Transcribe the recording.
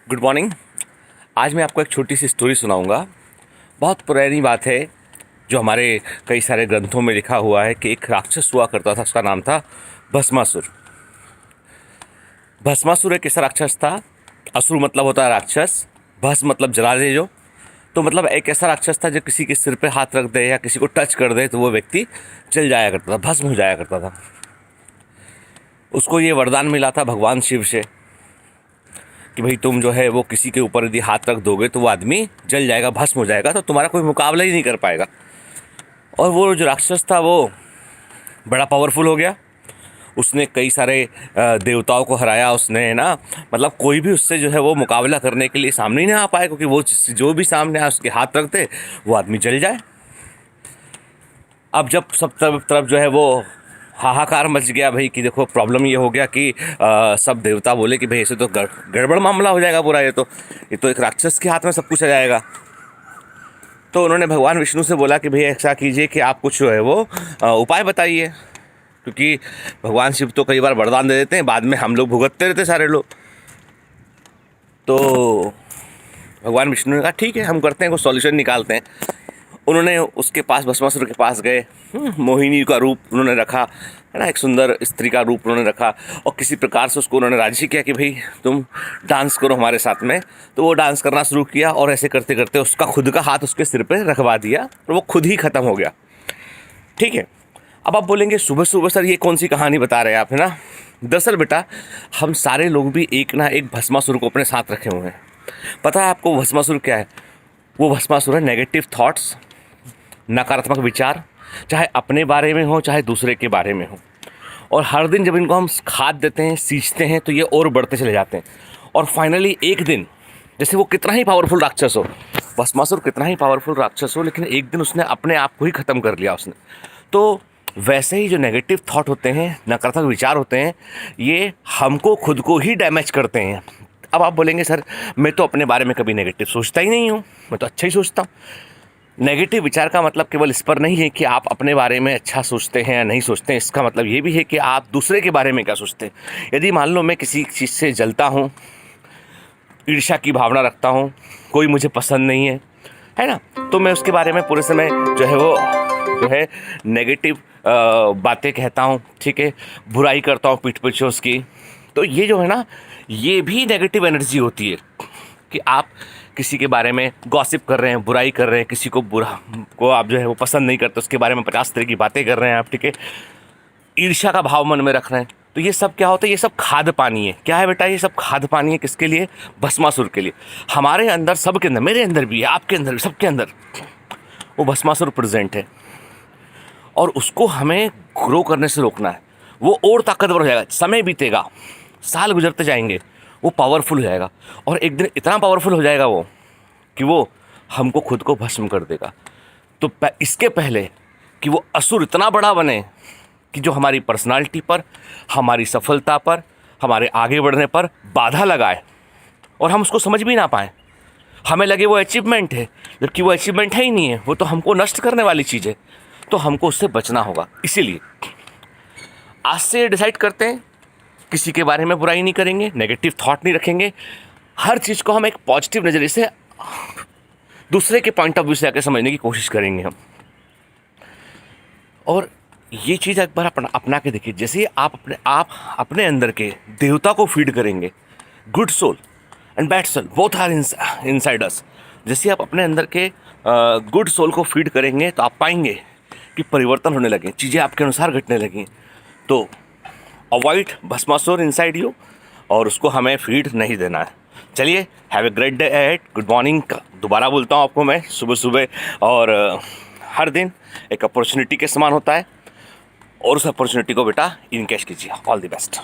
Good morning. आज मैं आपको एक छोटी सी स्टोरी सुनाऊंगा। बहुत पुरानी बात है जो हमारे कई सारे ग्रंथों में लिखा हुआ है कि एक राक्षस हुआ करता था, उसका नाम था भस्मासुर। भस्मासुर एक ऐसा राक्षस था। असुर मतलब होता है राक्षस, भस्म मतलब जला दे जो। तो मतलब एक ऐसा राक्षस था जो किसी के सिर पे हाथ रख दे या किसी को टच कर दे तो वो व्यक्ति जल जाया करता था, भस्म हो जाया करता था। उसको ये वरदान मिला था भगवान शिव से कि भाई तुम जो है वो किसी के ऊपर यदि हाथ रख दोगे तो वो आदमी जल जाएगा, भस्म हो जाएगा, तो तुम्हारा कोई मुकाबला ही नहीं कर पाएगा। और वो जो राक्षस था वो बड़ा पावरफुल हो गया। उसने कई सारे देवताओं को हराया उसने, है ना। मतलब कोई भी उससे जो है वो मुकाबला करने के लिए सामने ही नहीं आ पाए, क्योंकि वो जो भी सामने आए उसके हाथ रख दे वो आदमी जल जाए। अब जब सब तरफ जो है वो हाहाकार मच गया भाई कि देखो प्रॉब्लम ये हो गया कि सब देवता बोले कि भाई ऐसे तो गड़बड़ मामला हो जाएगा पूरा, ये तो एक राक्षस के हाथ में सब कुछ आ जाएगा। तो उन्होंने भगवान विष्णु से बोला कि भाई ऐसा कीजिए कि आप कुछ जो है वो उपाय बताइए, क्योंकि भगवान शिव तो कई बार वरदान दे देते हैं, बाद में हम लोग भुगतते रहते सारे लोग। तो भगवान विष्णु ने कहा ठीक है हम करते हैं, कुछ सॉल्यूशन निकालते हैं। उन्होंने उसके पास, भस्मासुर के पास गए। मोहिनी का रूप उन्होंने रखा, है ना, एक सुंदर स्त्री का रूप उन्होंने रखा और किसी प्रकार से उसको उन्होंने राजी किया कि भाई तुम डांस करो हमारे साथ में। तो वो डांस करना शुरू किया और ऐसे करते करते उसका खुद का हाथ उसके सिर पे रखवा दिया और वो खुद ही ख़त्म हो गया। ठीक है। अब आप बोलेंगे सुबह सुबह सर ये कौन सी कहानी बता रहे हैं आप, है ना। दरअसल बेटा हम सारे लोग भी एक ना एक भस्मासुर को अपने साथ रखे हुए हैं। पता है आपको भस्मासुर क्या है? वो भस्मासुर है नेगेटिव थॉट्स, नकारात्मक विचार, चाहे अपने बारे में हो चाहे दूसरे के बारे में हो। और हर दिन जब इनको हम खाद देते हैं, सींचते हैं, तो ये और बढ़ते चले जाते हैं। और फाइनली एक दिन, जैसे वो कितना ही पावरफुल राक्षस हो, भस्मासुर कितना ही पावरफुल राक्षस हो, लेकिन एक दिन उसने अपने आप को ही ख़त्म कर लिया उसने। तो वैसे ही जो नेगेटिव थॉट होते हैं, नकारात्मक विचार होते हैं, ये हमको खुद को ही डैमेज करते हैं। अब आप बोलेंगे सर मैं तो अपने बारे में कभी नेगेटिव सोचता ही नहीं हूँ, मैं तो अच्छा ही सोचता हूँ। नेगेटिव विचार का मतलब केवल इस पर नहीं है कि आप अपने बारे में अच्छा सोचते हैं या नहीं सोचते हैं, इसका मतलब ये भी है कि आप दूसरे के बारे में क्या सोचते हैं। यदि मान लो मैं किसी चीज़ से जलता हूँ, ईर्ष्या की भावना रखता हूँ, कोई मुझे पसंद नहीं है ना, तो मैं उसके बारे में पूरे समय जो है नेगेटिव बातें कहता हूँ, ठीक है, बुराई करता हूँ पीठ पीछे उसकी। तो ये जो है ना, ये भी नेगेटिव एनर्जी होती है कि आप किसी के बारे में गॉसिप कर रहे हैं, बुराई कर रहे हैं, किसी को आप जो है वो पसंद नहीं करते, उसके बारे में 50 तरह की बातें कर रहे हैं आप, ठीक है, ईर्ष्या का भाव मन में रख रहे हैं। तो ये सब क्या होता है? ये सब खाद पानी है। क्या है बेटा? ये सब खाद पानी है। किसके लिए? भस्मासुर के लिए। हमारे अंदर, सबके अंदर, मेरे अंदर भी है, आपके अंदर भी, सबके अंदर वो भस्मासुर प्रेजेंट है और उसको हमें ग्रो करने से रोकना है। वो और ताकतवर हो जाएगा, समय बीतेगा, साल गुजरते जाएंगे, वो पावरफुल हो जाएगा और एक दिन इतना पावरफुल हो जाएगा वो कि वो हमको खुद को भस्म कर देगा। तो इसके पहले कि वो असुर इतना बड़ा बने कि जो हमारी पर्सनालिटी पर, हमारी सफलता पर, हमारे आगे बढ़ने पर बाधा लगाए और हम उसको समझ भी ना पाएँ, हमें लगे वो अचीवमेंट है, जबकि वो अचीवमेंट है ही नहीं है, वो तो हमको नष्ट करने वाली चीज़ है। तो हमको उससे बचना होगा। इसीलिए आज से डिसाइड करते हैं किसी के बारे में बुराई नहीं करेंगे, नेगेटिव थॉट नहीं रखेंगे, हर चीज़ को हम एक पॉजिटिव नज़रिए से, दूसरे के पॉइंट ऑफ व्यू से आकर समझने की कोशिश करेंगे हम। और ये चीज़ एक बार अपना के देखिए। जैसे आप अपने अंदर के देवता को फीड करेंगे, good soul and bad soul both are inside us. जैसे आप अपने अंदर के गुड सोल को फीड करेंगे तो आप पाएंगे कि परिवर्तन होने लगे, चीज़ें आपके अनुसार घटने लगी। तो अवॉइड भस्मासुर इनसाइड यू और उसको हमें फीड नहीं देना है। चलिए, have a great day ahead. Good morning दोबारा बोलता हूँ आपको मैं सुबह सुबह। और हर दिन एक अपॉर्चुनिटी के समान होता है और उस अपॉर्चुनिटी को बेटा इनकैश कीजिए। All the best.